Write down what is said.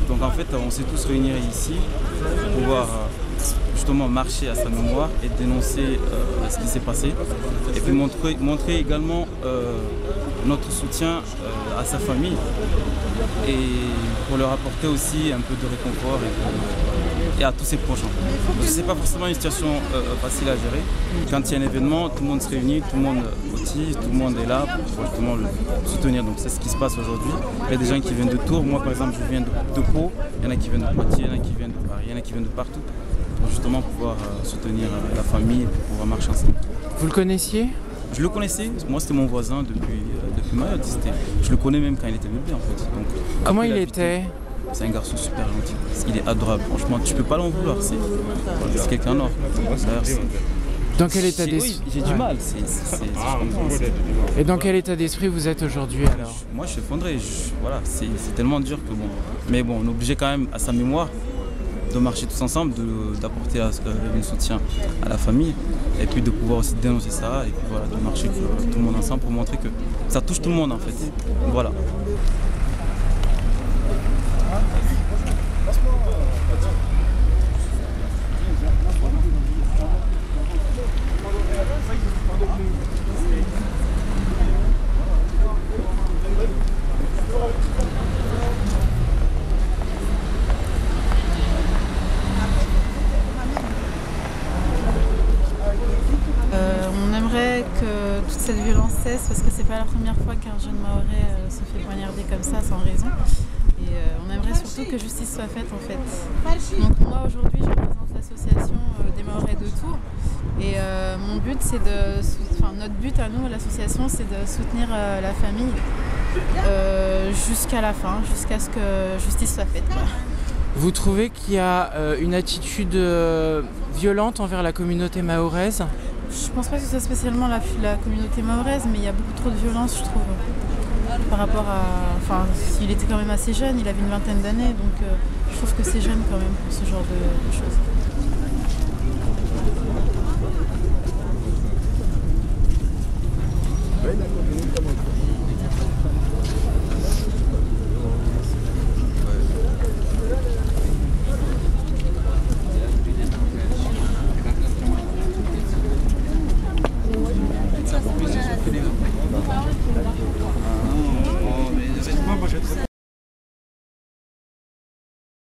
Donc en fait, on s'est tous réunis ici pour pouvoir justement marcher à sa mémoire et dénoncer ce qui s'est passé. Et puis montrer également notre soutien à sa famille et pour leur apporter aussi un peu de réconfort et à tous ses proches. Ce n'est pas forcément une situation facile à gérer. Quand il y a un événement, tout le monde se réunit, tout le monde cotise, tout le monde est là pour justement le soutenir. Donc c'est ce qui se passe aujourd'hui. Il y a des gens qui viennent de Tours. Moi par exemple, je viens de Pau. Il y en a qui viennent de Poitiers, il y en a qui viennent de Paris, il y en a qui viennent de partout pour justement pouvoir soutenir la famille et pour pouvoir marcher ensemble. Vous le connaissiez ? Je le connaissais, moi c'était mon voisin depuis Mayotte. Je le connais même quand il était bébé en fait. Donc, comment il était ? C'est un garçon super gentil, il est adorable, franchement tu peux pas l'en vouloir, c'est quelqu'un d'or. Dans quel état d'esprit ? Oui, j'ai du mal. Et dans quel état d'esprit vous êtes aujourd'hui alors ? Moi je suis effondré, voilà, c'est tellement dur que bon. Mais bon, on est obligé quand même à sa mémoire de marcher tous ensemble, d'apporter un soutien à la famille et puis de pouvoir aussi dénoncer ça et puis voilà, de marcher tout le monde ensemble pour montrer que ça touche tout le monde en fait. Voilà. On aimerait que toute cette violence cesse parce que c'est pas la première fois qu'un jeune Mahorais se fait poignarder comme ça sans raison. Et on aimerait surtout que justice soit faite en fait. Donc moi aujourd'hui je représente l'association des Mahorais de Tours et mon but c'est notre but à nous, l'association, c'est de soutenir la famille jusqu'à la fin, jusqu'à ce que justice soit faite. Vous trouvez qu'il y a une attitude violente envers la communauté mahoraise ? Je pense pas que ce soit spécialement la communauté mahoraise, mais il y a beaucoup trop de violence, je trouve, par rapport à... Enfin, il était quand même assez jeune, il avait une vingtaine d'années, donc je trouve que c'est jeune quand même pour ce genre de choses.